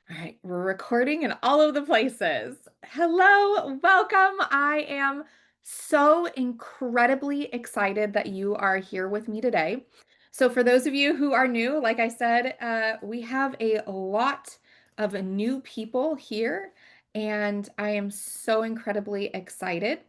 All right, we're recording in all of the places. Hello, welcome. I am so incredibly excited that you are here with me today. So, for those of you who are new, like I said, we have a lot of new people here, and I am so incredibly excited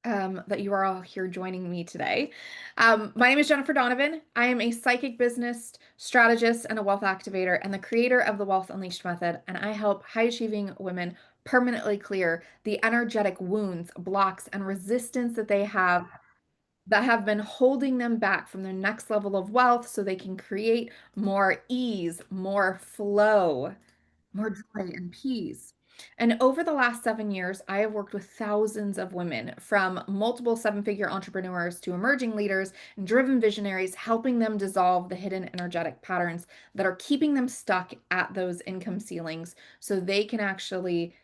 that you are all here joining me today. My name is Jennifer Donovan. I am a psychic business strategist and a wealth activator and the creator of the Wealth Unleashed method. And I help high achieving women permanently clear the energetic wounds, blocks, and resistance that have been holding them back from their next level of wealth so they can create more ease, more flow, more joy and peace. And over the last 7 years, I have worked with thousands of women from multiple seven-figure entrepreneurs to emerging leaders and driven visionaries, helping them dissolve the hidden energetic patterns that are keeping them stuck at those income ceilings so they can actually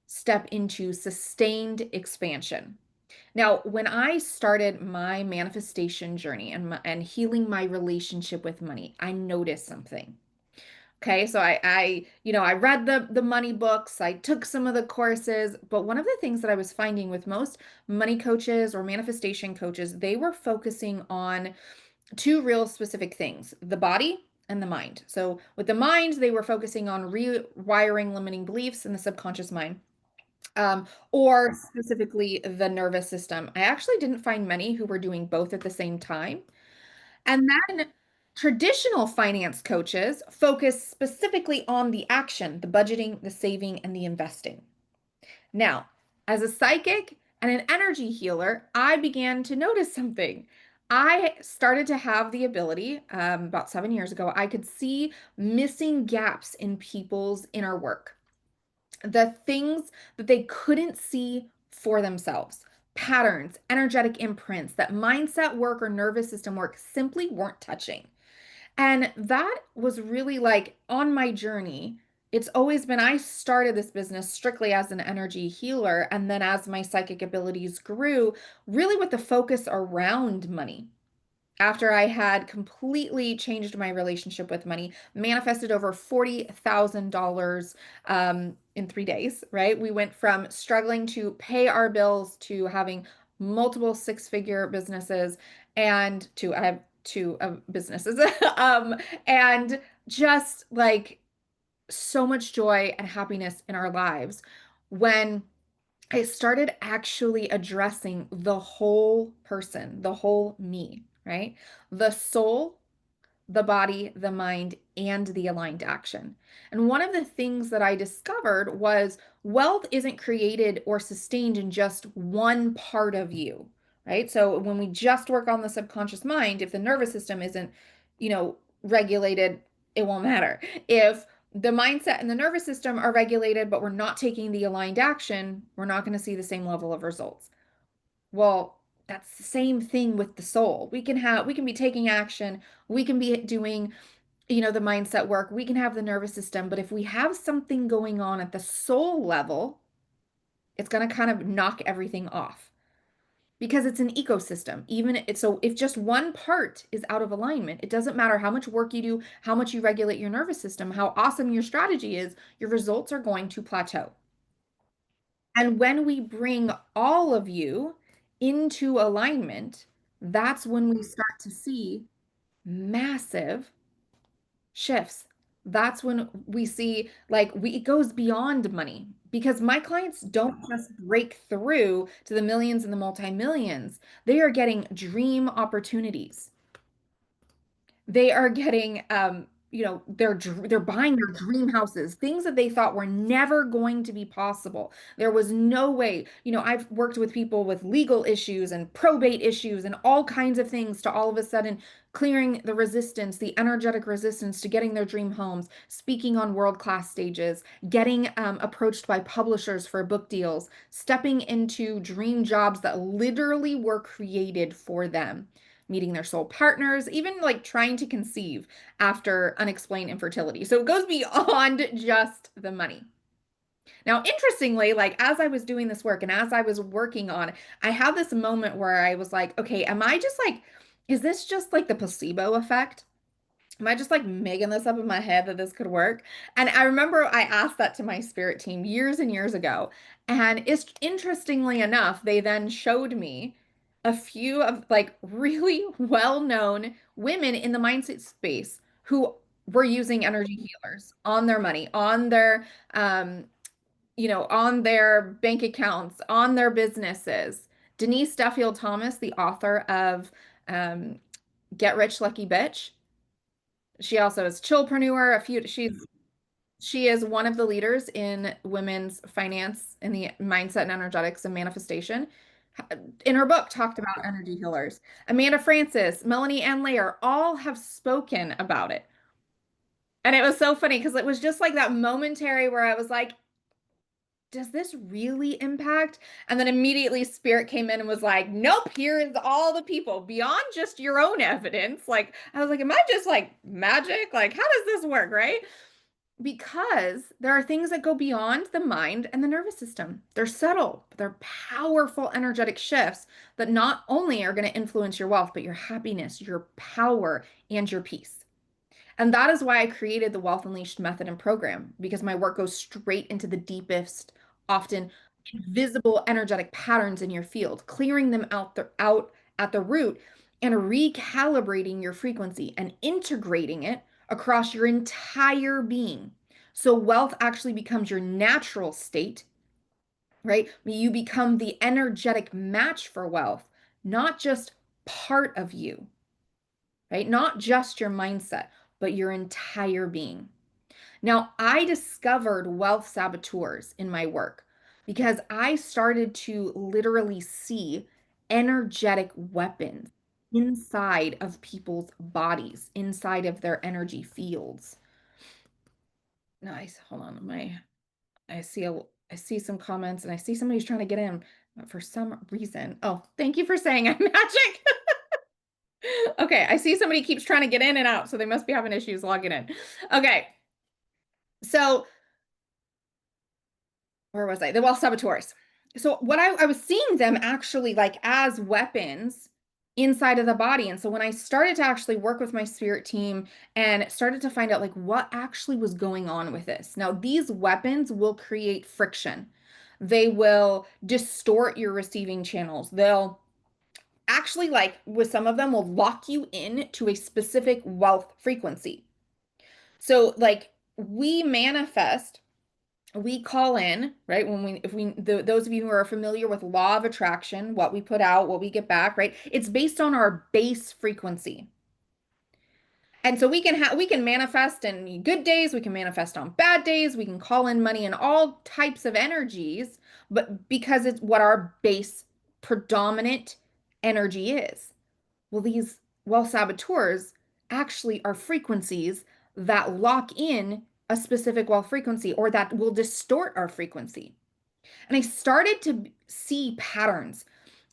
step into sustained expansion. Now, when I started my manifestation journey and healing my relationship with money, I noticed something. Okay, so I read the money books, I took some of the courses, but one of the things that I was finding with most money coaches or manifestation coaches, they were focusing on two real specific things, the body and the mind. So with the mind, they were focusing on rewiring limiting beliefs in the subconscious mind. Or specifically the nervous system. I actually didn't find many who were doing both at the same time. And then traditional finance coaches focus specifically on the action, the budgeting, the saving, and the investing. Now, as a psychic and an energy healer, I began to notice something. I started to have the ability, about 7 years ago, I could see missing gaps in people's inner work, the things that they couldn't see for themselves. Patterns, energetic imprints, that mindset work or nervous system work simply weren't touching. And that was really like on my journey. It's always been, I started this business strictly as an energy healer. And then as my psychic abilities grew, really with the focus around money. After I had completely changed my relationship with money, manifested over $40,000 in 3 days, right? We went from struggling to pay our bills to having multiple six-figure businesses and to I have two businesses and just like so much joy and happiness in our lives when I started actually addressing the whole person, the whole me, right? The soul, the body, the mind, and the aligned action. And one of the things that I discovered was wealth isn't created or sustained in just one part of you, right? So when we just work on the subconscious mind, if the nervous system isn't, regulated, it won't matter. If the mindset and the nervous system are regulated, but we're not taking the aligned action, we're not going to see the same level of results. Well, that's the same thing with the soul. We can be taking action, we can be doing, the mindset work, we can have the nervous system, but if we have something going on at the soul level, it's going to kind of knock everything off because it's an ecosystem. So if just one part is out of alignment, it doesn't matter how much work you do, how much you regulate your nervous system, how awesome your strategy is, your results are going to plateau. And when we bring all of you into alignment, that's when we start to see massive shifts. That's when we see it goes beyond money because my clients don't just break through to the millions and the multi-millions. They are getting dream opportunities. They are getting they're buying their dream houses, things that they thought were never going to be possible. There was no way. I've worked with people with legal issues and probate issues and all kinds of things to all of a sudden clearing the resistance, the energetic resistance to getting their dream homes, speaking on world-class stages, getting approached by publishers for book deals, stepping into dream jobs that literally were created for them, meeting their soul partners, even like trying to conceive after unexplained infertility. So it goes beyond just the money. Now, interestingly, like as I was doing this work and as I was working on, I had this moment where I was like, okay, am I just like, is this just like the placebo effect? Am I just like making this up in my head that this could work? And I remember I asked that to my spirit team years and years ago. And it's interestingly enough, they then showed me a few of like really well-known women in the mindset space who were using energy healers on their money, on their on their bank accounts, on their businesses. Denise Duffield Thomas, the author of um, Get Rich Lucky Bitch. She also is chillpreneur. She is one of the leaders in women's finance in the mindset and energetics and manifestation. In her book, talked about energy healers. Amanda Francis, Melanie Ann Layer, all have spoken about it. And it was so funny because it was just like that momentary where I was like, does this really impact? And then immediately Spirit came in and was like, nope, here's all the people beyond just your own evidence. Like, I was like, am I just like magic? Like, how does this work? Right? Because there are things that go beyond the mind and the nervous system. They're subtle, but they're powerful energetic shifts that not only are going to influence your wealth, but your happiness, your power, and your peace. And that is why I created the Wealth Unleashed method and program, because my work goes straight into the deepest, often invisible energetic patterns in your field, clearing them out at the root and recalibrating your frequency and integrating it across your entire being. So wealth actually becomes your natural state, right? You become the energetic match for wealth, not just part of you, right? Not just your mindset, but your entire being. Now, I discovered wealth saboteurs in my work because I started to literally see energetic weapons inside of people's bodies, inside of their energy fields. Nice. Hold on. I see I see some comments and I see somebody's trying to get in for some reason. Oh, thank you for saying I'm magic. Okay, I see somebody keeps trying to get in and out, so they must be having issues logging in. Okay, so where was I? The Wealth Saboteurs. So what I was seeing them actually like as weapons inside of the body. And so when I started to actually work with my spirit team and started to find out like what actually was going on with this. Now, these weapons will create friction. They will distort your receiving channels. They'll actually like with some of them will lock you in to a specific wealth frequency. So like we manifest, we call in, right? When we, if we, those of you who are familiar with law of attraction, what we put out, what we get back, right? It's based on our base frequency. And so we can manifest in good days, we can manifest on bad days, we can call in money in all types of energies, but because it's what our base predominant energy is. Well, these wealth saboteurs actually are frequencies that lock in a specific wealth frequency or that will distort our frequency. And I started to see patterns.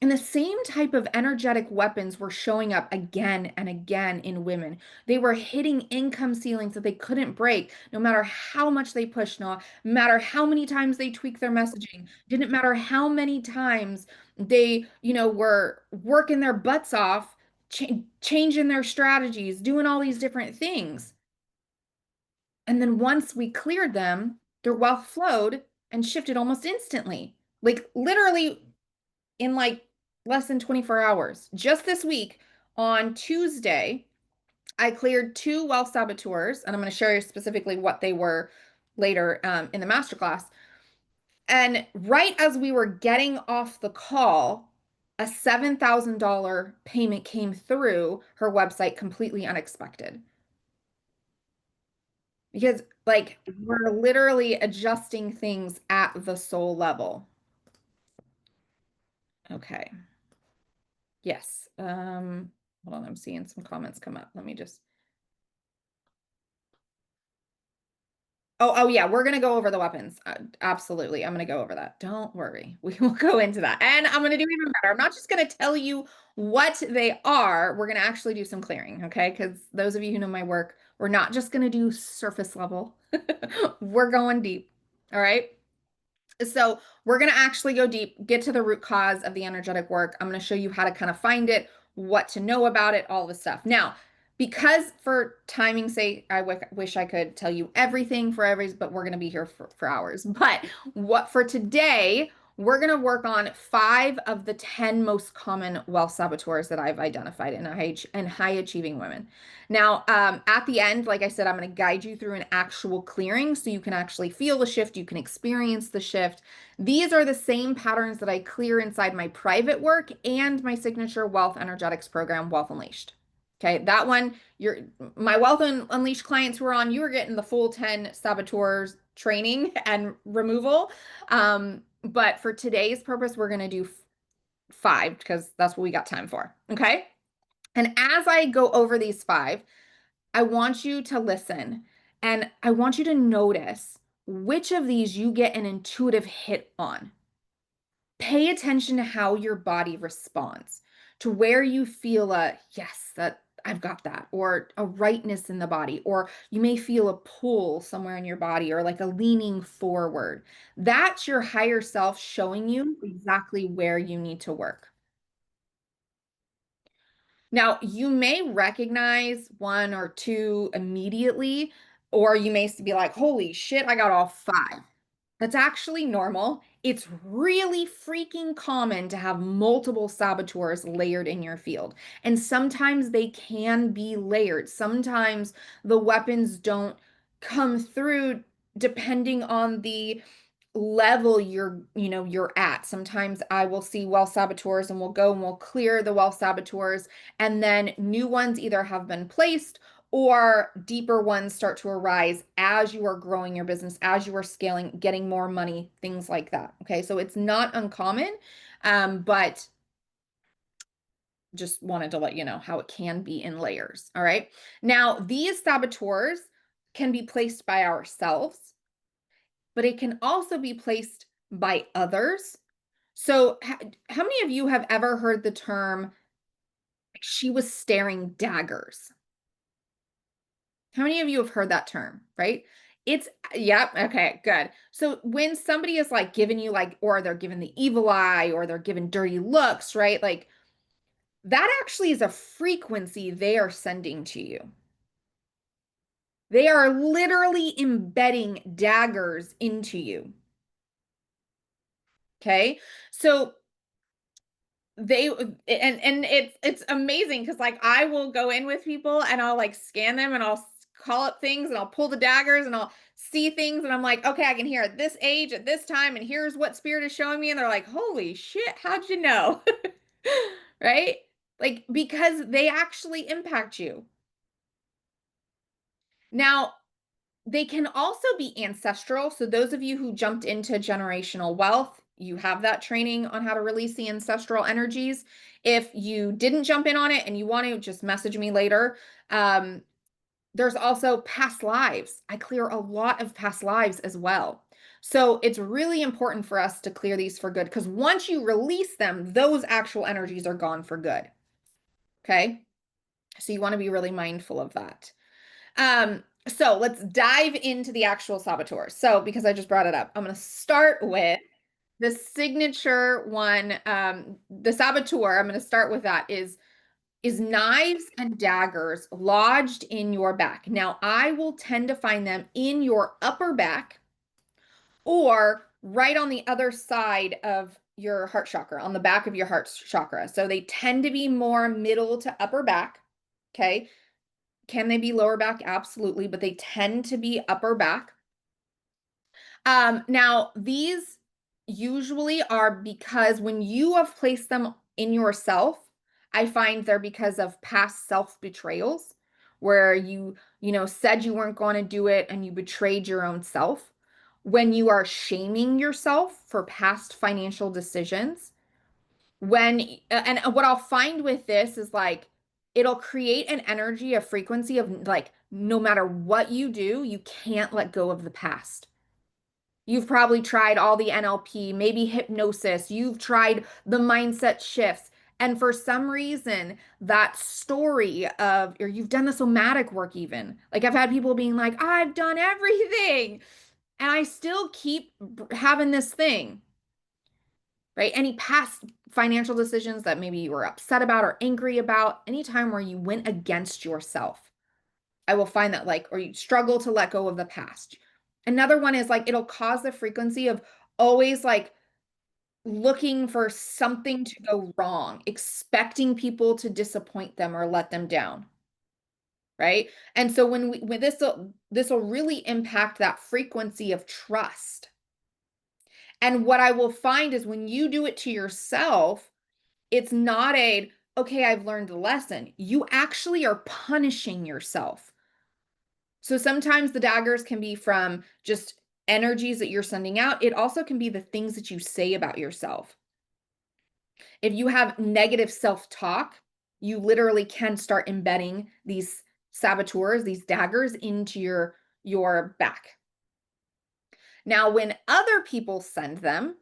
And the same type of energetic weapons were showing up again and again in women. They were hitting income ceilings that they couldn't break, no matter how much they pushed, no matter how many times they tweaked their messaging, didn't matter how many times they, were working their butts off, changing their strategies, doing all these different things. And then once we cleared them, their wealth flowed and shifted almost instantly. Like literally in like less than 24 hours. Just this week on Tuesday, I cleared two wealth saboteurs, and I'm going to share you specifically what they were later in the masterclass. And right as we were getting off the call, a $7,000 payment came through her website completely unexpected. Because like we're literally adjusting things at the soul level. Okay. Yes. Hold on, I'm seeing some comments come up. Let me just Oh, yeah, we're gonna go over the weapons. Absolutely. I'm gonna go over that. Don't worry. We will go into that. And I'm gonna do even better. I'm not just gonna tell you what they are. We're gonna actually do some clearing, okay? Because those of you who know my work, we're not just gonna do surface level. We're going deep. All right. So we're going to actually go deep, get to the root cause of the energetic work. I'm going to show you how to kind of find it, what to know about it, all the stuff. Now, because for timing's sake, I wish I could tell you everything for every, but we're going to be here for hours. But what for today, we're going to work on 5 of the 10 most common wealth saboteurs that I've identified in high achieving women. Now, at the end, like I said, I'm going to guide you through an actual clearing so you can actually feel the shift, you can experience the shift. These are the same patterns that I clear inside my private work and my signature wealth energetics program, Wealth Unleashed. Okay, that one, my Wealth Unleashed clients who are on, you are getting the full 10 saboteurs training and removal. But for today's purpose, we're going to do 5 because that's what we got time for. Okay. And as I go over these 5, I want you to listen and I want you to notice which of these you get an intuitive hit on. Pay attention to how your body responds, to where you feel a yes, that I've got that, or a rightness in the body, or you may feel a pull somewhere in your body, or like a leaning forward. That's your higher self showing you exactly where you need to work. Now, you may recognize 1 or 2 immediately, or you may be like, holy shit, I got all 5. That's actually normal. It's really freaking common to have multiple saboteurs layered in your field. And sometimes they can be layered. Sometimes the weapons don't come through depending on the level you're at. Sometimes I will see wealth saboteurs and we'll go and we'll clear the wealth saboteurs and then new ones either have been placed or deeper ones start to arise as you are growing your business, as you are scaling, getting more money, things like that. Okay, so it's not uncommon, but just wanted to let you know how it can be in layers. All right, now these saboteurs can be placed by ourselves, but it can also be placed by others. So, how many of you have ever heard the term, she was staring daggers? How many of you have heard that term, right? It's, yep, okay, good. So, when somebody is like giving you, like, or they're giving the evil eye or they're giving dirty looks, right? Like, that actually is a frequency they are sending to you. They are literally embedding daggers into you. Okay. So, and it's amazing because like I will go in with people and I'll like scan them and I'll call up things and I'll pull the daggers and I'll see things and I'm like, okay, I can hear at this age at this time and here's what spirit is showing me, and they're like, holy shit, how'd you know? Right, like because they actually impact you. Now, they can also be ancestral. So those of you who jumped into generational wealth, you have that training on how to release the ancestral energies. If you didn't jump in on it and you want to, just message me later. There's also past lives. I clear a lot of past lives as well. So it's really important for us to clear these for good because once you release them, those actual energies are gone for good. Okay. So you want to be really mindful of that. So let's dive into the actual saboteur. So because I just brought it up, I'm going to start with the signature one. The saboteur, I'm going to start with that is knives and daggers lodged in your back. Now, I will tend to find them in your upper back or right on the other side of your heart chakra, on the back of your heart chakra. So they tend to be more middle to upper back. Okay. Can they be lower back? Absolutely, but they tend to be upper back. Now, these usually are because when you have placed them in yourself, I find they're because of past self-betrayals where you said you weren't going to do it and you betrayed your own self. When you are shaming yourself for past financial decisions, and what I'll find with this is like it'll create an energy, a frequency of like no matter what you do, you can't let go of the past. You've probably tried all the NLP, maybe hypnosis, you've tried the mindset shifts. And for some reason, that story of, or you've done the somatic work, even like I've had people being like, I've done everything, and I still keep having this thing. right? Any past financial decisions that maybe you were upset about or angry about, anytime where you went against yourself, I will find that like, or you struggle to let go of the past. Another one is like, it'll cause the frequency of always like looking for something to go wrong, expecting people to disappoint them or let them down, right? And so when this will really impact that frequency of trust. And what I will find is when you do it to yourself, it's not a, okay, I've learned the lesson. You actually are punishing yourself. So sometimes the daggers can be from just energies that you're sending out. It also can be the things that you say about yourself. If you have negative self-talk, you literally can start embedding these saboteurs, these daggers into your back. Now, when other people send them,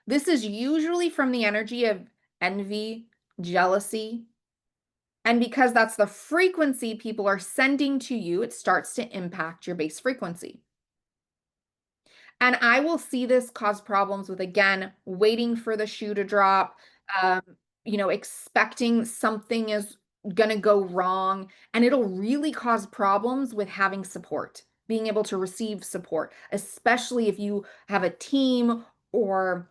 this is usually from the energy of envy, jealousy, and because that's the frequency people are sending to you, it starts to impact your base frequency. And I will see this cause problems with, again, waiting for the shoe to drop, um, expecting something is going to go wrong. And it'll really cause problems with having support, being able to receive support, especially if you have a team or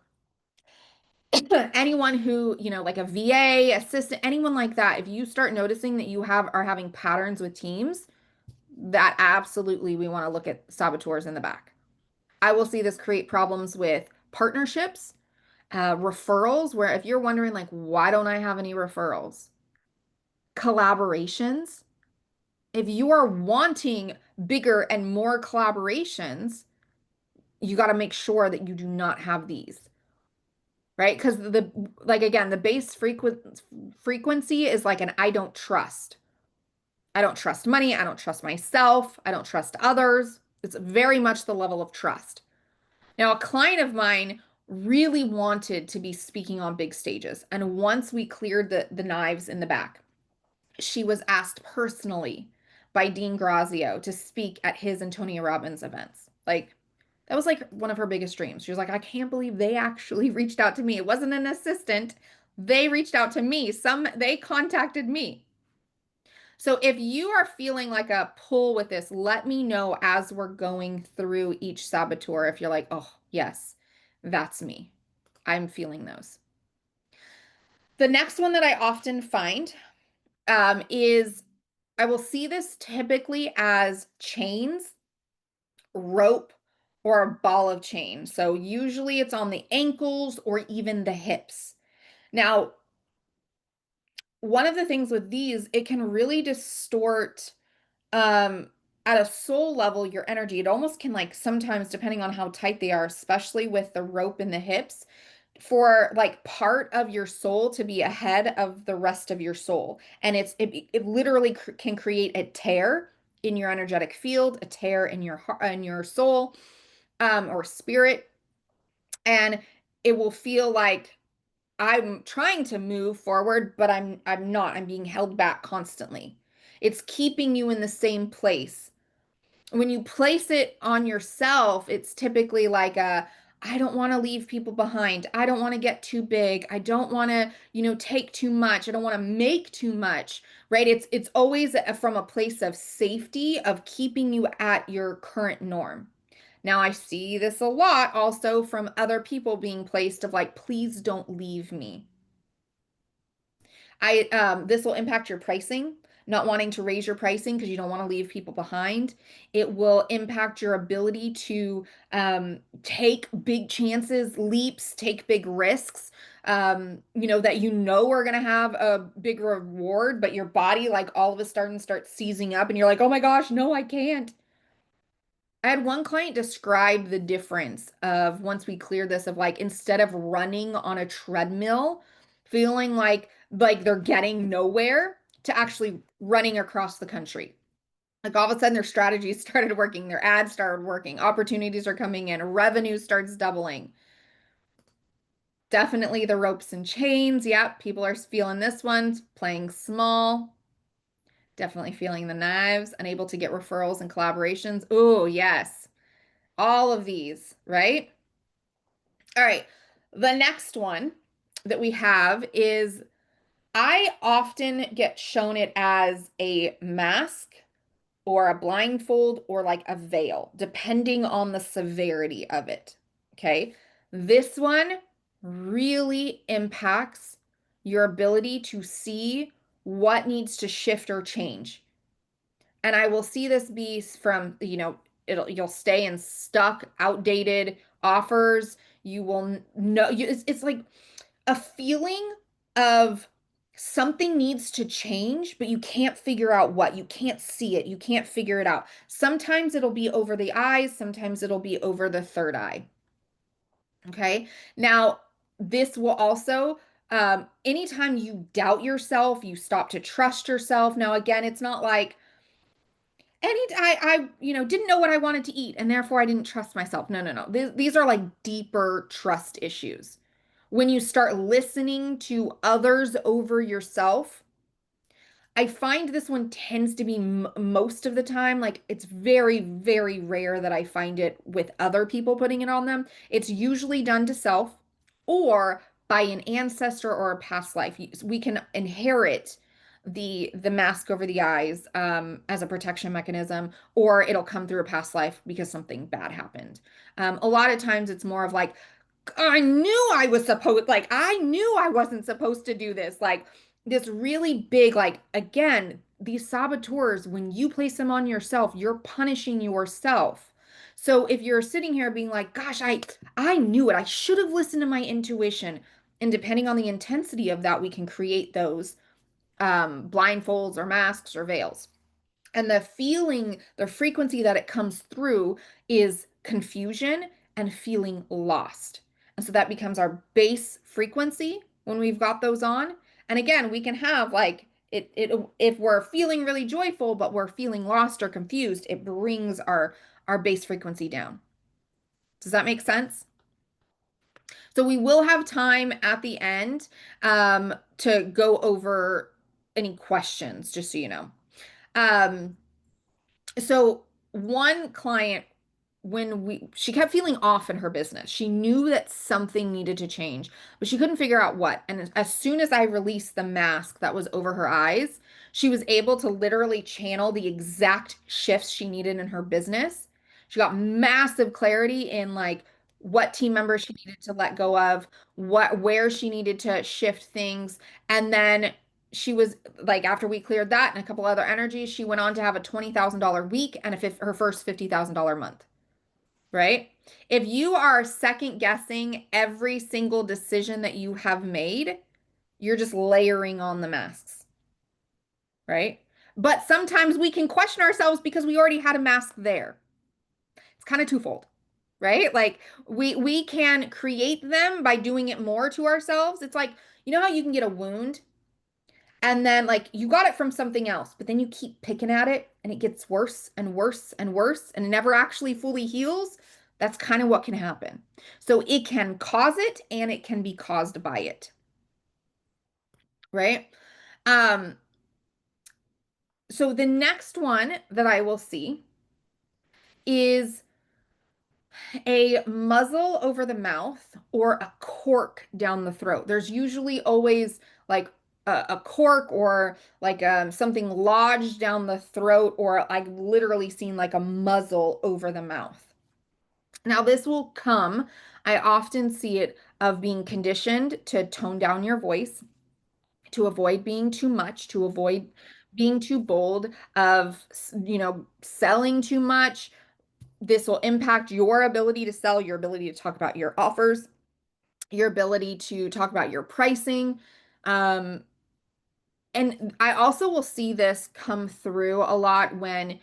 anyone who, like a VA, assistant, anyone like that. If you start noticing that are having patterns with teams, that absolutely we want to look at saboteurs in the back. I will see this create problems with partnerships, referrals, where if you're wondering, like, why don't I have any referrals? Collaborations. If you are wanting bigger and more collaborations, you got to make sure that you do not have these, right? Because like, again, the base frequency is like an I don't trust. I don't trust money. I don't trust myself. I don't trust others. It's very much the level of trust. Now, a client of mine really wanted to be speaking on big stages. And once we cleared the knives in the back, she was asked personally by Dean Grazio to speak at his Antonia Robbins events. Like, that was like one of her biggest dreams. She was like, I can't believe they actually reached out to me. It wasn't an assistant. They reached out to me. They contacted me. So if you are feeling like a pull with this, let me know as we're going through each saboteur. If you're like, oh, yes, that's me. I'm feeling those. The next one that I often find is I will see this typically as chains, rope, or a ball of chain. So usually it's on the ankles or even the hips. Now, one of the things with these, it can really distort at a soul level your energy. It almost can, like, sometimes depending on how tight they are, especially with the rope in the hips, for like part of your soul to be ahead of the rest of your soul, and it literally can create a tear in your energetic field, a tear in your heart, in your soul, or spirit, and it will feel like I'm trying to move forward, but I'm not. I'm being held back constantly. It's keeping you in the same place. When you place it on yourself, it's typically like I don't want to leave people behind. I don't want to get too big. I don't want to, take too much. I don't want to make too much, right? It's always from a place of safety, of keeping you at your current norm. Now, I see this a lot also from other people being placed of like, please don't leave me. This will impact your pricing, not wanting to raise your pricing because you don't want to leave people behind. It will impact your ability to take big chances, leaps, take big risks, that are going to have a big reward, but your body, like, all of a sudden starts seizing up and you're like, oh my gosh, no, I can't. I had one client describe the difference of once we cleared this of like instead of running on a treadmill, feeling like they're getting nowhere to actually running across the country. Like all of a sudden their strategies started working, their ads started working, opportunities are coming in, revenue starts doubling. Definitely the ropes and chains. Yep, people are feeling this one, playing small. Definitely feeling the knives, unable to get referrals and collaborations. Oh, yes. All of these, right? All right. The next one that we have is I often get shown it as a mask or a blindfold or like a veil, depending on the severity of it. Okay. This one really impacts your ability to see what needs to shift or change. And I will see this be from, you'll stay in stuck, outdated offers. You will know, it's like a feeling of something needs to change, but you can't figure out what. You can't see it. You can't figure it out. Sometimes it'll be over the eyes, sometimes it'll be over the third eye. Okay. Now, this will also, anytime you doubt yourself, you stop to trust yourself. Now, again, it's not like, didn't know what I wanted to eat and therefore I didn't trust myself. No, no, no. These are like deeper trust issues. When you start listening to others over yourself, I find this one tends to be most of the time, like it's very, very rare that I find it with other people putting it on them. It's usually done to self or by an ancestor or a past life. We can inherit the mask over the eyes as a protection mechanism, or it'll come through a past life because something bad happened. A lot of times it's more of like, I knew I wasn't supposed to do this. Like this really big, like, again, these saboteurs, when you place them on yourself, you're punishing yourself. So if you're sitting here being like, gosh, I knew it. I should have listened to my intuition. And depending on the intensity of that, we can create those blindfolds or masks or veils. And the feeling, the frequency that it comes through is confusion and feeling lost. And so that becomes our base frequency when we've got those on. And again, we can have like it if we're feeling really joyful, but we're feeling lost or confused, it brings our base frequency down. Does that make sense? So we will have time at the end to go over any questions, just so you know. Um, so one client, she kept feeling off in her business. She knew that something needed to change, but she couldn't figure out what. And as soon as I released the mask that was over her eyes, she was able to literally channel the exact shifts she needed in her business. She got massive clarity in like what team members she needed to let go of, where she needed to shift things, and then she was like, after we cleared that and a couple other energies, she went on to have a $20,000 week and her first $50,000 month, right? If you are second guessing every single decision that you have made, you're just layering on the masks, right? But sometimes we can question ourselves because we already had a mask there. It's kind of twofold, right? Like we can create them by doing it more to ourselves. It's like, you know how you can get a wound and then like you got it from something else, but then you keep picking at it and it gets worse and worse and worse and it never actually fully heals. That's kind of what can happen. So it can cause it and it can be caused by it, right? Um, so the next one that I will see is a muzzle over the mouth or a cork down the throat. There's usually always like a cork or like something lodged down the throat, or I've literally seen like a muzzle over the mouth. Now, this will come, I often see it of being conditioned to tone down your voice, to avoid being too much, to avoid being too bold, of, selling too much. This will impact your ability to sell, your ability to talk about your offers, your ability to talk about your pricing. Um, and I also will see this come through a lot when,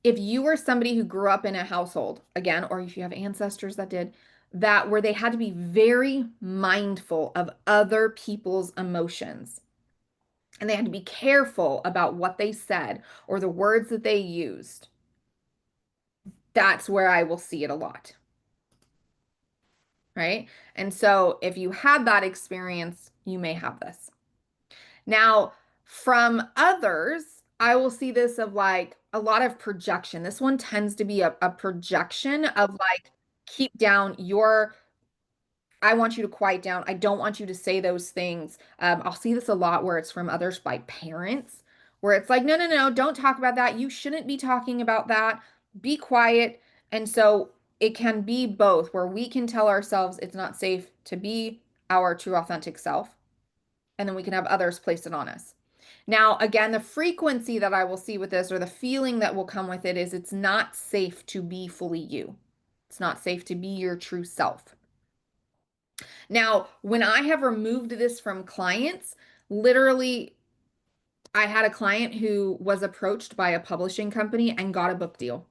if you were somebody who grew up in a household, again, or if you have ancestors that did, that where they had to be very mindful of other people's emotions. And they had to be careful about what they said or the words that they used. That's where I will see it a lot. Right? And so if you had that experience, you may have this. Now, from others, I will see this of like a lot of projection. This one tends to be a projection of like, keep down I want you to quiet down. I don't want you to say those things. I'll see this a lot where it's from others by parents, where it's like, no, no, no, don't talk about that. You shouldn't be talking about that. Be quiet. And so it can be both, where we can tell ourselves it's not safe to be our true authentic self, and then we can have others place it on us. Now, again, the frequency that I will see with this, or the feeling that will come with it, is it's not safe to be fully you. It's not safe to be your true self. Now, when I have removed this from clients, literally, I had a client who was approached by a publishing company and got a book deal.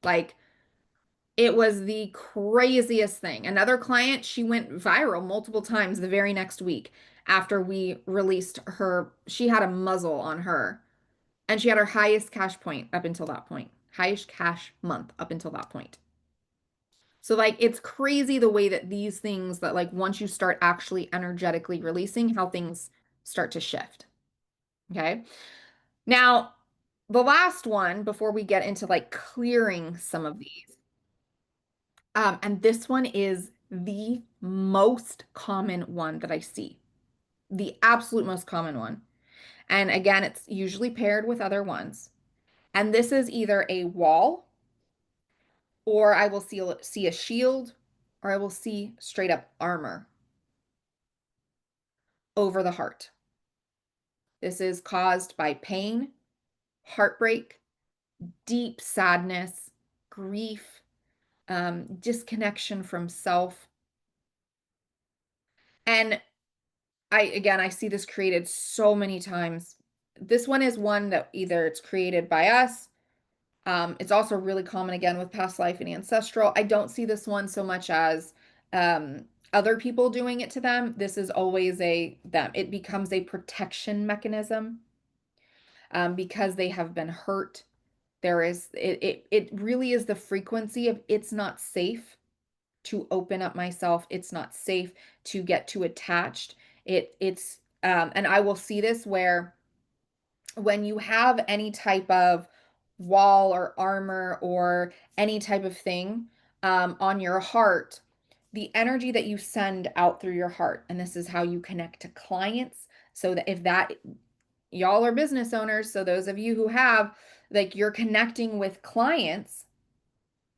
Like, it was the craziest thing. Another client, she went viral multiple times the very next week after we released her. She had a muzzle on her, and she had her highest cash point up until that point, highest cash month up until that point. So like it's crazy the way that these things that like once you start actually energetically releasing, how things start to shift. Okay. Now, the last one before we get into like clearing some of these, and this one is the most common one that I see, the absolute most common one. And again, it's usually paired with other ones. And this is either a wall, or I will see a shield, or I will see straight up armor over the heart. This is caused by pain, heartbreak, deep sadness, grief, disconnection from self. And I see this created so many times. This one is one that either it's created by us. It's also really common again with past life and ancestral. I don't see this one so much as other people doing it to them. This is always a them. It becomes a protection mechanism because they have been hurt. It really is the frequency of it's not safe to open up myself. It's not safe to get too attached. And I will see this where when you have any type of wall or armor or any type of thing on your heart, the energy that you send out through your heart, and this is how you connect to clients. So that if that y'all are business owners, so those of you who have like you're connecting with clients,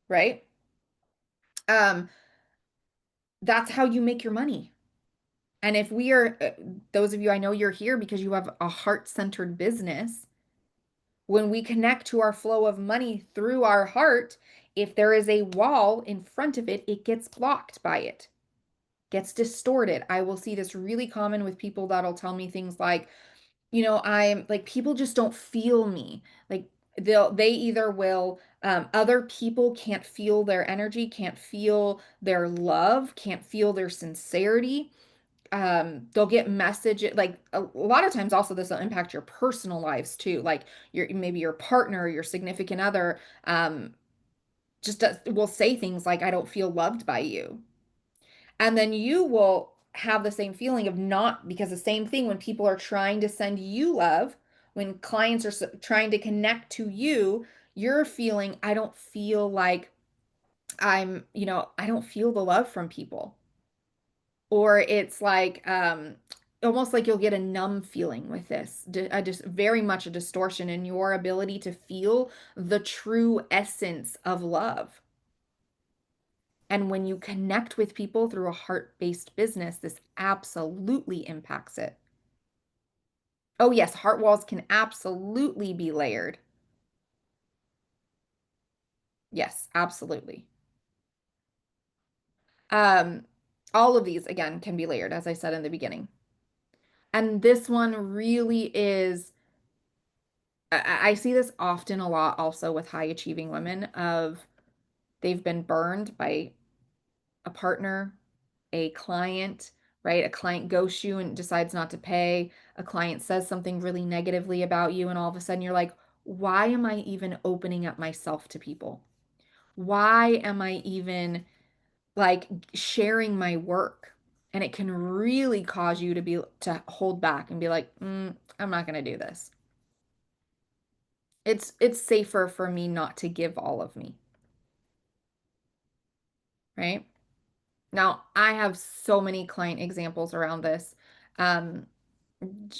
right? Um, that's how you make your money. And if we are, those of you, I know you're here because you have a heart-centered business. When we connect to our flow of money through our heart, if there is a wall in front of it, it gets blocked by it, gets distorted. I will see this really common with people that'll tell me things like, I'm like, people just don't feel me. Like they either will, other people can't feel their energy, can't feel their love, can't feel their sincerity. They'll get message like a lot of times also this will impact your personal lives too, like maybe your partner, your significant other, will say things like I don't feel loved by you, and then you will have the same feeling of not, because the same thing when people are trying to send you love, when clients are trying to connect to you, you're feeling I don't feel like I don't feel the love from people. Or it's like almost like you'll get a numb feeling with this, just very much a distortion in your ability to feel the true essence of love. And when you connect with people through a heart-based business, this absolutely impacts it. Oh, yes, heart walls can absolutely be layered. Yes, absolutely. Um, all of these, again, can be layered, as I said in the beginning. And this one really is I see this often a lot also with high achieving women of they've been burned by a partner, a client, right? A client ghosts you and decides not to pay. A client says something really negatively about you, and all of a sudden you're like, why am I even opening up myself to people? Why am I even like sharing my work? And it can really cause you to hold back and be like, I'm not going to do this. It's safer for me not to give all of me, right? Now, I have so many client examples around this. Um,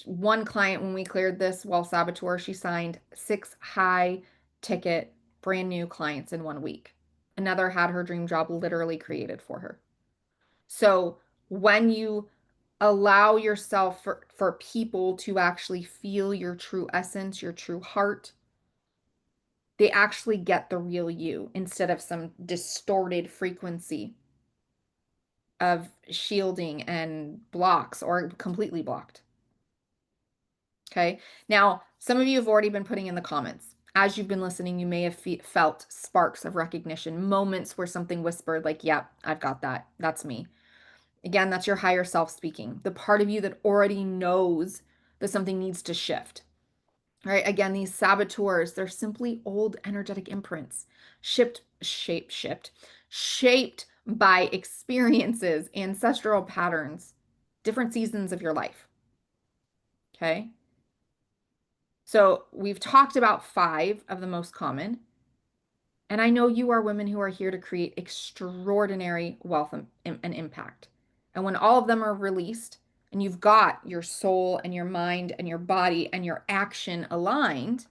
one client, when we cleared this Wealth Saboteur, she signed 6 high ticket brand new clients in 1 week. Another had her dream job literally created for her. So when you allow yourself for people to actually feel your true essence, your true heart, they actually get the real you instead of some distorted frequency of shielding and blocks or completely blocked. Okay. Now, some of you have already been putting in the comments. As you've been listening, you may have felt sparks of recognition, moments where something whispered, like, yep, I've got that. That's me. Again, that's your higher self speaking, the part of you that already knows that something needs to shift. All right. Again, these saboteurs, they're simply old energetic imprints, shaped by experiences, ancestral patterns, different seasons of your life. Okay. So we've talked about 5 of the most common. And I know you are women who are here to create extraordinary wealth and impact. And when all of them are released and you've got your soul and your mind and your body and your action aligned,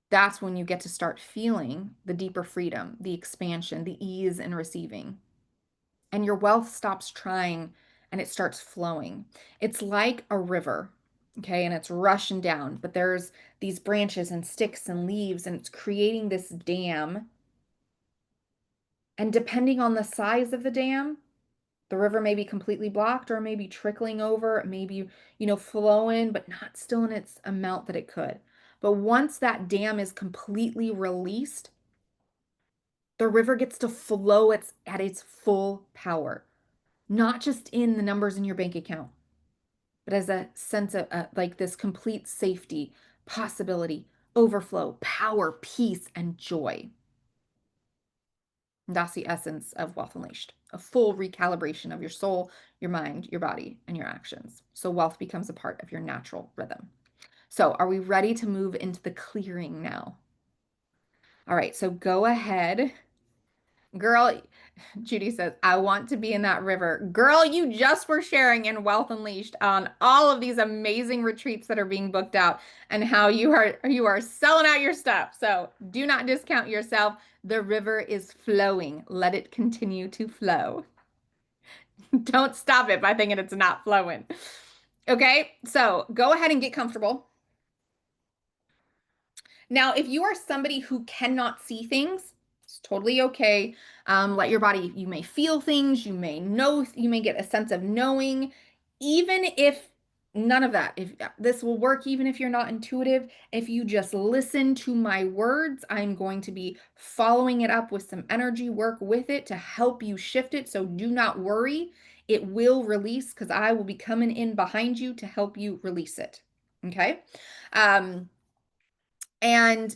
that's when you get to start feeling the deeper freedom, the expansion, the ease in receiving. And your wealth stops trying and it starts flowing. It's like a river, okay? And it's rushing down, but there's these branches and sticks and leaves, and it's creating this dam. And depending on the size of the dam, the river may be completely blocked or maybe trickling over, maybe, flowing, but not still in its amount that it could. But once that dam is completely released, the river gets to flow at its full power, not just in the numbers in your bank account, but as a sense of like this complete safety, possibility, overflow, power, peace, and joy. And that's the essence of Wealth Unleashed, a full recalibration of your soul, your mind, your body, and your actions. So wealth becomes a part of your natural rhythm. So are we ready to move into the clearing now? All right, so go ahead. Girl, Judy says, I want to be in that river. Girl, you just were sharing in Wealth Unleashed on all of these amazing retreats that are being booked out and how you are selling out your stuff. So do not discount yourself. The river is flowing. Let it continue to flow. Don't stop it by thinking it's not flowing. Okay, so go ahead and get comfortable. Now, if you are somebody who cannot see things, it's totally okay. Let your body, you may feel things, you may know, you may get a sense of knowing, even if none of that, if this will work, even if you're not intuitive, if you just listen to my words, I'm going to be following it up with some energy work with it to help you shift it. So do not worry. It will release because I will be coming in behind you to help you release it. Okay. Um, and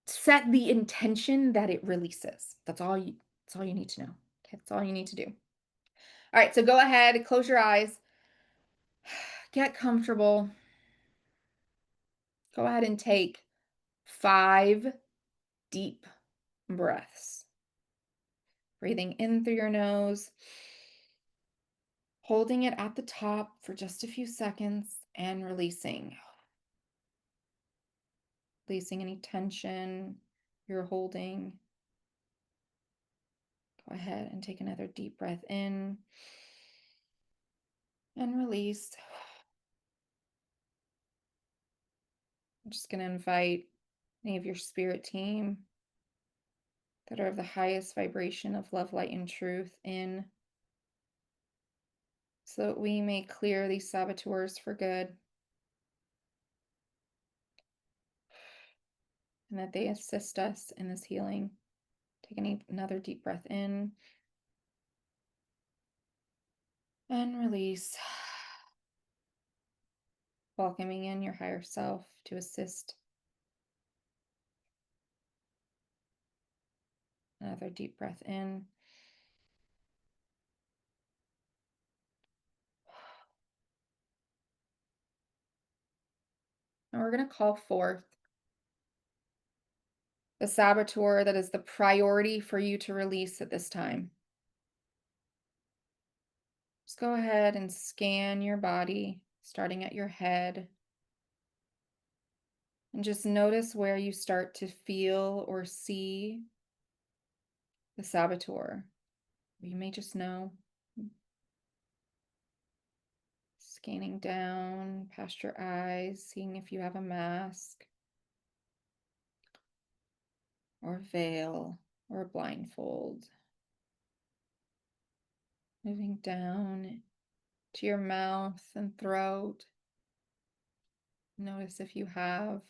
set the intention that it releases. That's all you need to know. Okay, that's all you need to do. All right, so go ahead, close your eyes, get comfortable. Go ahead and take 5 deep breaths. Breathing in through your nose, holding it at the top for just a few seconds and releasing. Releasing any tension you're holding. Go ahead and take another deep breath in and release. I'm just going to invite any of your spirit team that are of the highest vibration of love, light, and truth in, so that we may clear these saboteurs for good, and that they assist us in this healing. Take another deep breath in and release, welcoming in your higher self to assist. Another deep breath in. And we're going to call forth the saboteur that is the priority for you to release at this time. Just go ahead and scan your body, starting at your head, and just notice where you start to feel or see the saboteur. You may just know. Scanning down past your eyes, seeing if you have a mask or veil or a blindfold. Moving down to your mouth and throat. Notice if you have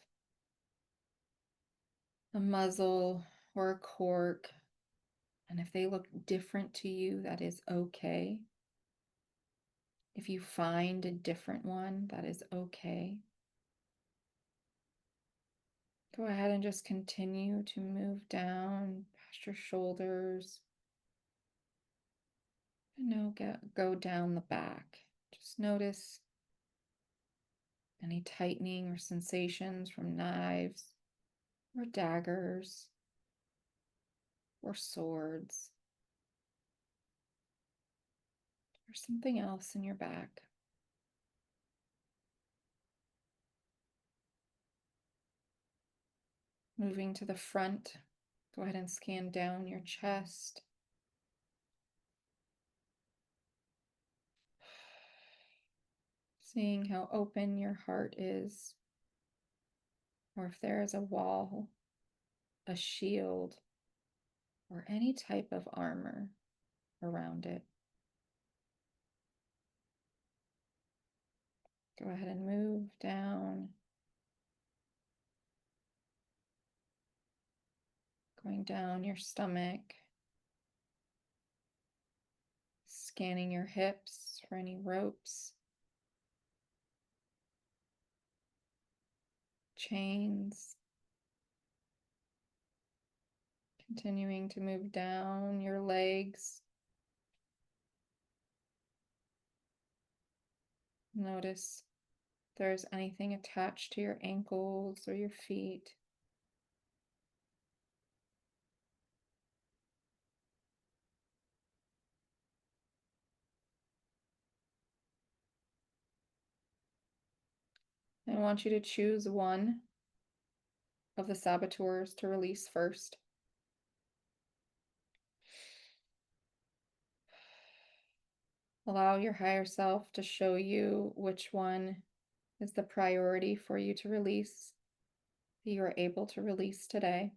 a muzzle or a cork, and if they look different to you, that is okay. If you find a different one, that is okay. Go ahead and just continue to move down past your shoulders. And go down the back. Just notice any tightening or sensations from knives or daggers or swords or something else in your back. Moving to the front, go ahead and scan down your chest. Seeing how open your heart is, or if there is a wall, a shield, or any type of armor around it. Go ahead and move down, going down your stomach, scanning your hips for any ropes, chains. Continuing to move down your legs. Notice if there's anything attached to your ankles or your feet. I want you to choose one of the saboteurs to release first. Allow your higher self to show you which one is the priority for you to release, that you are able to release today.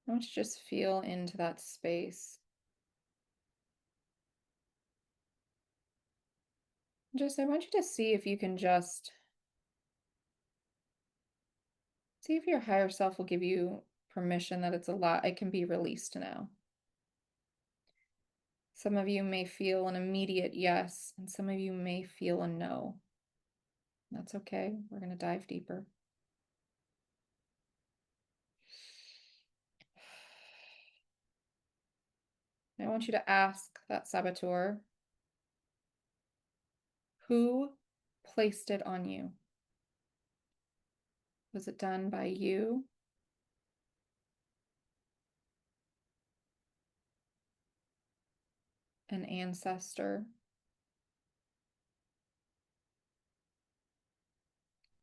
I want you to just feel into that space. I want you to see if you can just see if your higher self will give you permission that it can be released now. Some of you may feel an immediate yes, and some of you may feel a no. That's okay. We're going to dive deeper. I want you to ask that saboteur, who placed it on you? Was it done by you? An ancestor?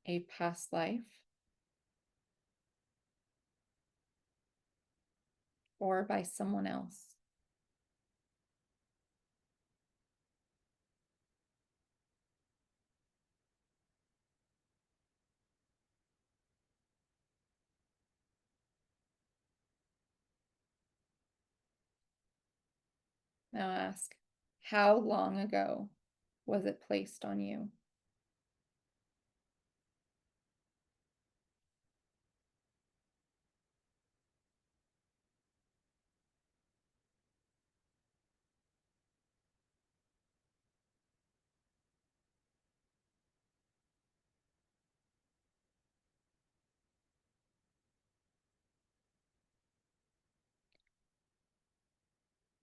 A past life? Or by someone else? Now ask, how long ago was it placed on you?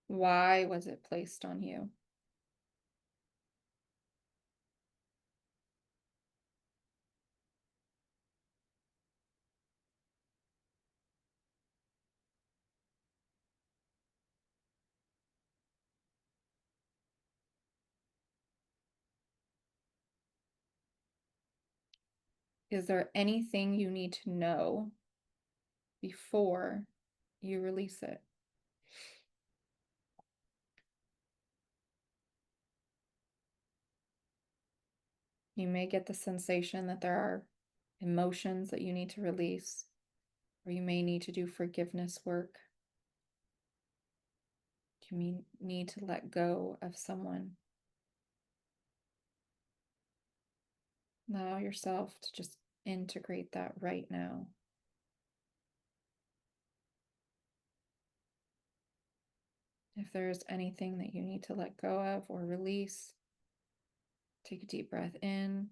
Why was it placed on you? Is there anything you need to know before you release it? You may get the sensation that there are emotions that you need to release, or you may need to do forgiveness work. You need to let go of someone. Allow yourself to just integrate that right now. If there's anything that you need to let go of or release, take a deep breath in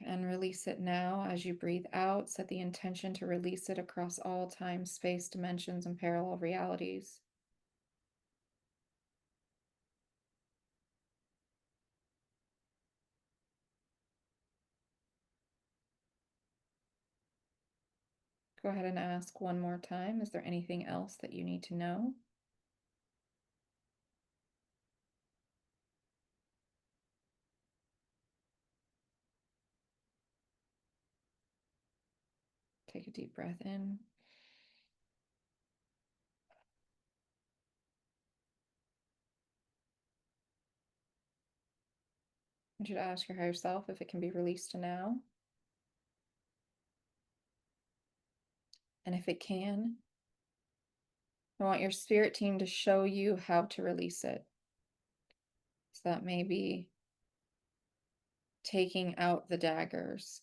and release it now as you breathe out. Set the intention to release it across all time, space, dimensions, and parallel realities. Go ahead and ask one more time, is there anything else that you need to know? Take a deep breath in. I want you to ask your higher self if it can be released to now. And if it can, I want your spirit team to show you how to release it. So that may be taking out the daggers,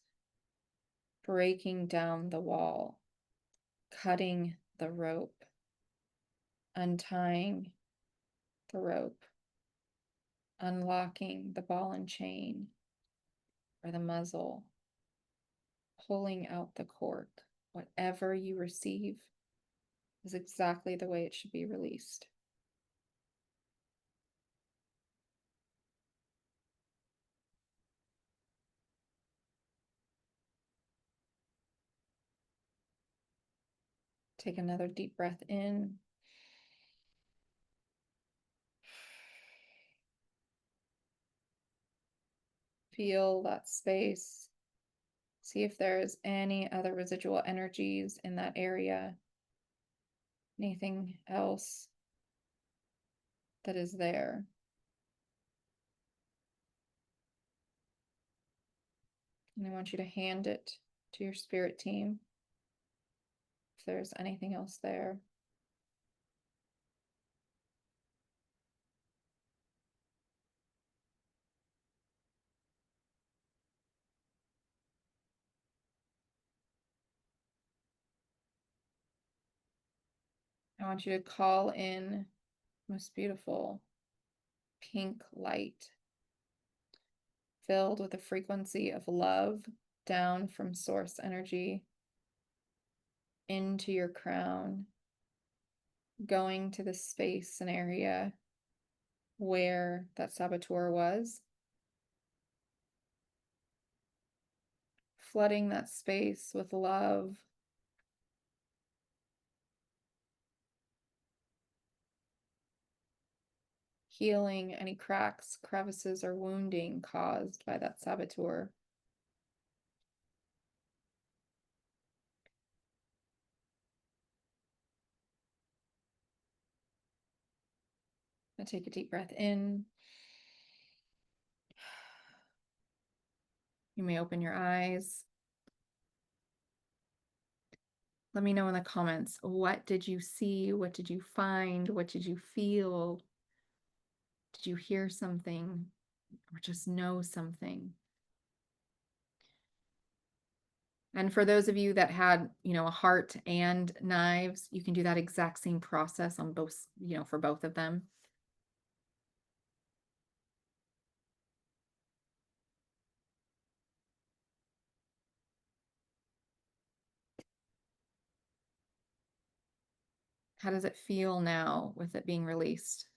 breaking down the wall, cutting the rope, untying the rope, unlocking the ball and chain or the muzzle, pulling out the cork. Whatever you receive is exactly the way it should be released. Take another deep breath in. Feel that space. See if there's any other residual energies in that area. Anything else that is there. And I want you to hand it to your spirit team if there's anything else there. I want you to call in most beautiful pink light filled with a frequency of love down from source energy into your crown, going to the space and area where that saboteur was, flooding that space with love, healing any cracks, crevices, or wounding caused by that saboteur. Now take a deep breath in. You may open your eyes. Let me know in the comments, what did you see? What did you find? What did you feel? Did you hear something or just know something? And for those of you that had, a heart and knives, you can do that exact same process on both, for both of them. How does it feel now with it being released?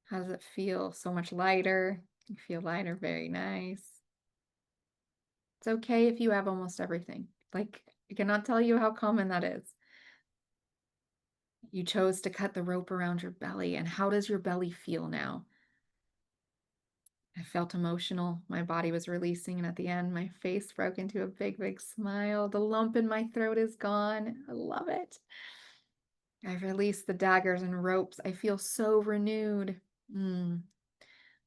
How does it feel? So much lighter. You feel lighter, very nice. It's okay if you have almost everything. Like, I cannot tell you how common that is. You chose to cut the rope around your belly. And how does your belly feel now? I felt emotional. My body was releasing. And at the end, my face broke into a big, big smile. The lump in my throat is gone. I love it. I've released the daggers and ropes. I feel so renewed. Mm.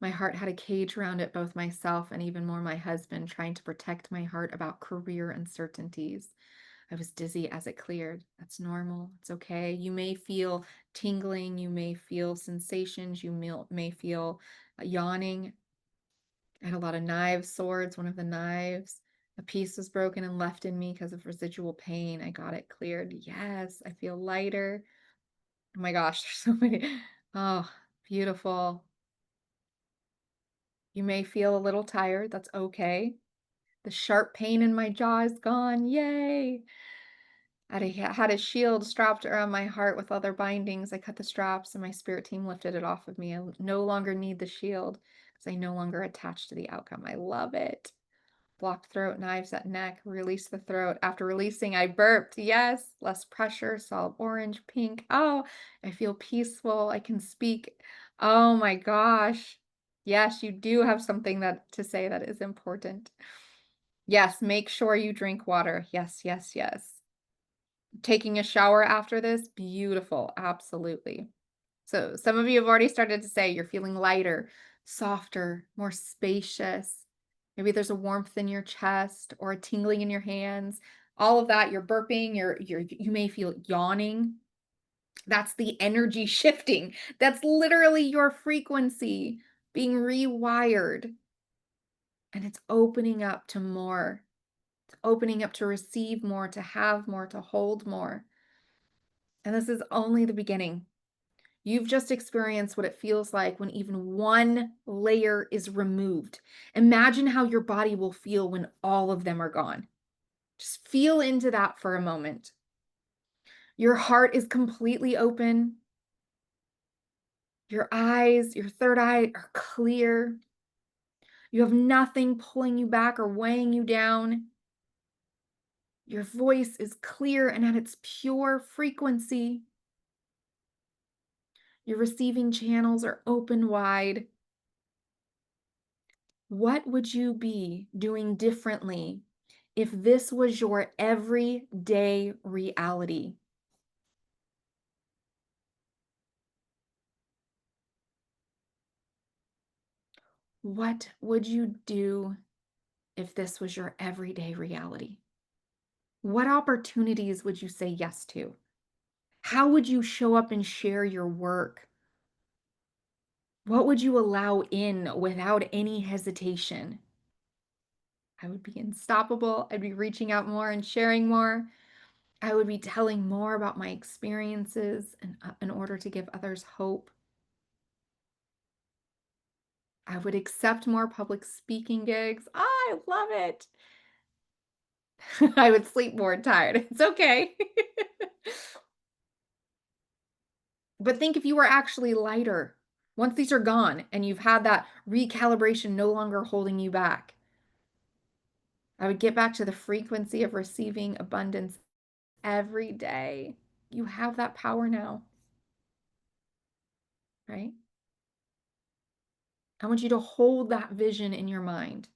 My heart had a cage around it, both myself and even more my husband, trying to protect my heart about career uncertainties. I was dizzy as it cleared. That's normal. It's okay. You may feel tingling. You may feel sensations. You may feel yawning. I had a lot of knives, swords. One of the knives, a piece was broken and left in me because of residual pain. I got it cleared. Yes, I feel lighter. Oh my gosh, there's so many. Oh, beautiful. You may feel a little tired. That's okay. The sharp pain in my jaw is gone. Yay. Had a shield strapped around my heart with other bindings. I cut the straps and my spirit team lifted it off of me. I no longer need the shield because I no longer attached to the outcome. I love it. Blocked throat, knives at neck, release the throat. After releasing, I burped. Yes, less pressure, solid orange, pink. Oh, I feel peaceful. I can speak. Oh my gosh. Yes, you do have something that to say that is important. Yes, make sure you drink water. Yes, yes, yes. Taking a shower after this, beautiful. Absolutely. So some of you have already started to say you're feeling lighter, softer, more spacious. Maybe there's a warmth in your chest or a tingling in your hands. All of that, you're burping, you may feel yawning. That's the energy shifting. That's literally your frequency being rewired. And it's opening up to more. It's opening up to receive more, to have more, to hold more. And this is only the beginning. You've just experienced what it feels like when even one layer is removed. Imagine how your body will feel when all of them are gone. Just feel into that for a moment. Your heart is completely open. Your eyes, your third eye are clear. You have nothing pulling you back or weighing you down. Your voice is clear and at its pure frequency. Your receiving channels are open wide. What would you be doing differently if this was your everyday reality? What would you do if this was your everyday reality? What opportunities would you say yes to? How would you show up and share your work? What would you allow in without any hesitation? I would be unstoppable. I'd be reaching out more and sharing more. I would be telling more about my experiences in order to give others hope. I would accept more public speaking gigs. I love it. I would sleep more tired. It's okay. But think if you were actually lighter. Once these are gone and you've had that recalibration no longer holding you back, I would get back to the frequency of receiving abundance every day. You have that power now, right? I want you to hold that vision in your mind.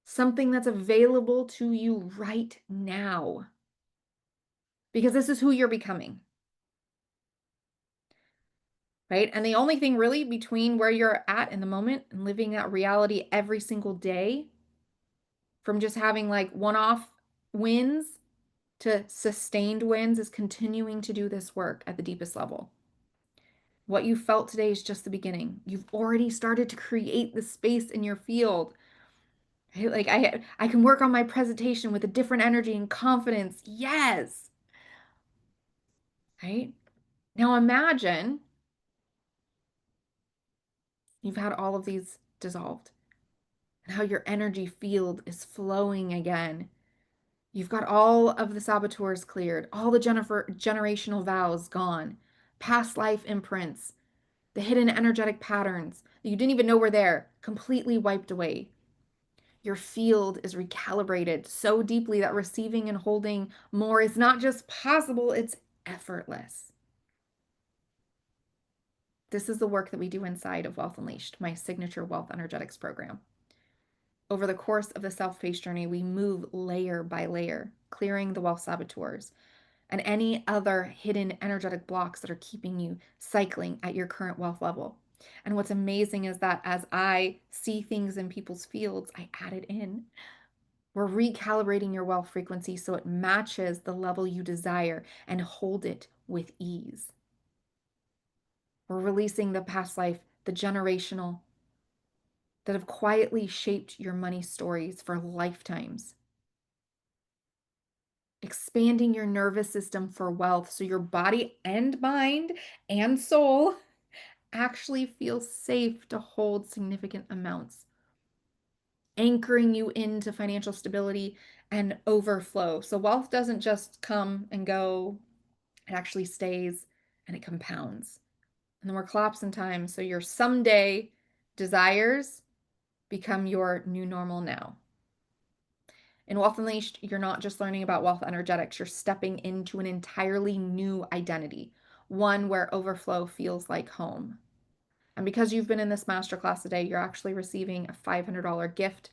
Something that's available to you right now, because this is who you're becoming. Right? And the only thing really between where you're at in the moment and living that reality every single day, from just having like one-off wins to sustained wins, is continuing to do this work at the deepest level. What you felt today is just the beginning. You've already started to create the space in your field. Right? Like I can work on my presentation with a different energy and confidence. Yes. Right? Now imagine you've had all of these dissolved and how your energy field is flowing again. You've got all of the saboteurs cleared, all the generational vows gone, past life imprints, the hidden energetic patterns that you didn't even know were there, completely wiped away. Your field is recalibrated so deeply that receiving and holding more is not just possible, it's effortless. This is the work that we do inside of Wealth Unleashed, my signature wealth energetics program. Over the course of the self-paced journey, we move layer by layer, clearing the wealth saboteurs and any other hidden energetic blocks that are keeping you cycling at your current wealth level. And what's amazing is that as I see things in people's fields, I add it in. We're recalibrating your wealth frequency so it matches the level you desire and hold it with ease. We're releasing the past life, the generational, that have quietly shaped your money stories for lifetimes. Expanding your nervous system for wealth so your body and mind and soul actually feel safe to hold significant amounts, anchoring you into financial stability and overflow. So wealth doesn't just come and go, it actually stays and it compounds. And then we're collapsing time. So your someday desires become your new normal now. In Wealth Unleashed, you're not just learning about wealth energetics, you're stepping into an entirely new identity, one where overflow feels like home. And because you've been in this masterclass today, you're actually receiving a $500 gift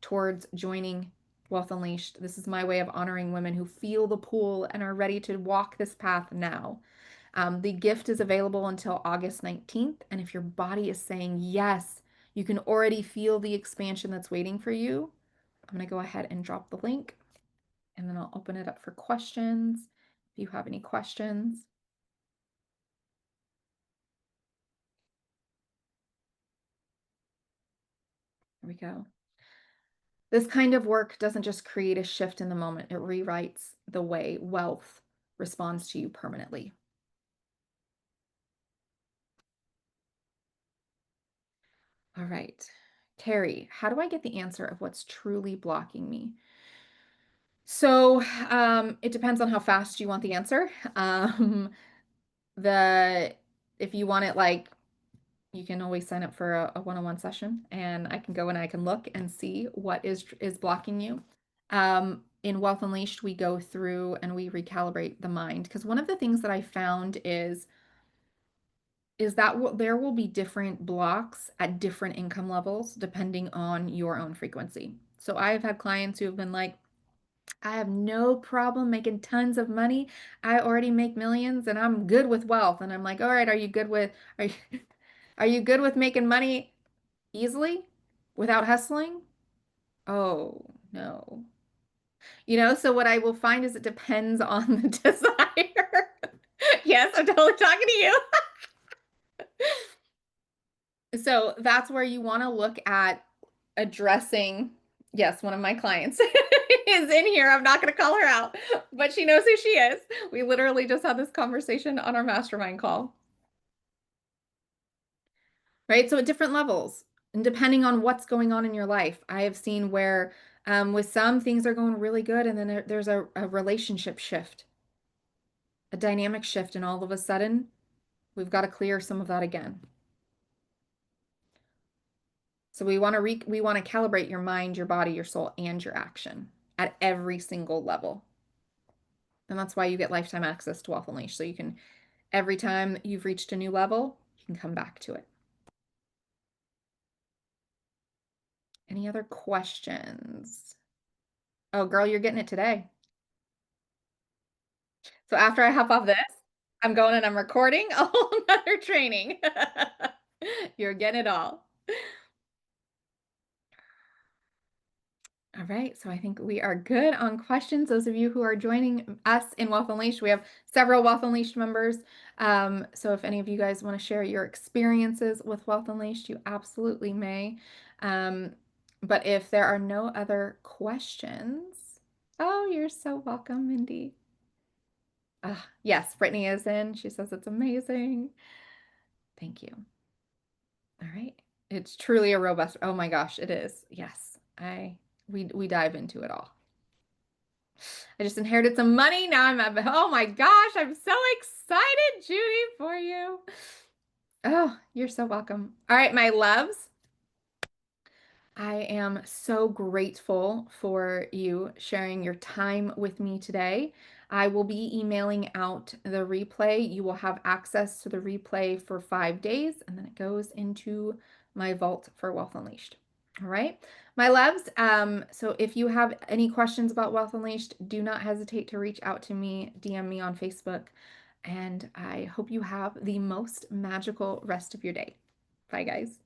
towards joining Wealth Unleashed. This is my way of honoring women who feel the pull and are ready to walk this path now. The gift is available until August 19th. And if your body is saying yes, you can already feel the expansion that's waiting for you. I'm going to go ahead and drop the link and then I'll open it up for questions. If you have any questions. There we go. This kind of work doesn't just create a shift in the moment, it rewrites the way wealth responds to you permanently. All right. Terry, how do I get the answer of what's truly blocking me? So it depends on how fast you want the answer. The if you want it like you can always sign up for a one-on-one session and I can go and I can look and see what is blocking you. In Wealth Unleashed, we go through and we recalibrate the mind because one of the things that I found is that there will be different blocks at different income levels depending on your own frequency. So I've had clients who have been like, I have no problem making tons of money. I already make millions and I'm good with wealth. And I'm like, all right, are you, are you good with making money easily without hustling? Oh, no. So what I will find is it depends on the desire. Yes, I'm totally talking to you. So that's where you want to look at addressing. Yes, one of my clients is in here. I'm not going to call her out, but she knows who she is. We literally just had this conversation on our mastermind call. Right? So at different levels, and depending on what's going on in your life, I have seen where with some things are going really good, and then there's a relationship shift, a dynamic shift, and all of a sudden, we've got to clear some of that again. So we want to calibrate your mind, your body, your soul, and your action at every single level. And that's why you get lifetime access to Wealth Unleashed. So you can, every time you've reached a new level, you can come back to it. Any other questions? Oh, girl, you're getting it today. So after I hop off this, I'm going and I'm recording a whole nother training. You're getting it all. All right, so I think we are good on questions. Those of you who are joining us in Wealth Unleashed, we have several Wealth Unleashed members. So if any of you guys want to share your experiences with Wealth Unleashed, you absolutely may. But if there are no other questions, oh, you're so welcome, Mindy. Yes, Brittany is in. She says it's amazing. Thank you. All right. It's truly a robust. Oh my gosh, it is. Yes. We dive into it all. I just inherited some money. Now oh my gosh, I'm so excited, Judy, for you. Oh, you're so welcome. All right, my loves. I am so grateful for you sharing your time with me today. I will be emailing out the replay. You will have access to the replay for 5 days, and then it goes into my vault for Wealth Unleashed. All right, my loves. So if you have any questions about Wealth Unleashed, do not hesitate to reach out to me, DM me on Facebook, and I hope you have the most magical rest of your day. Bye, guys.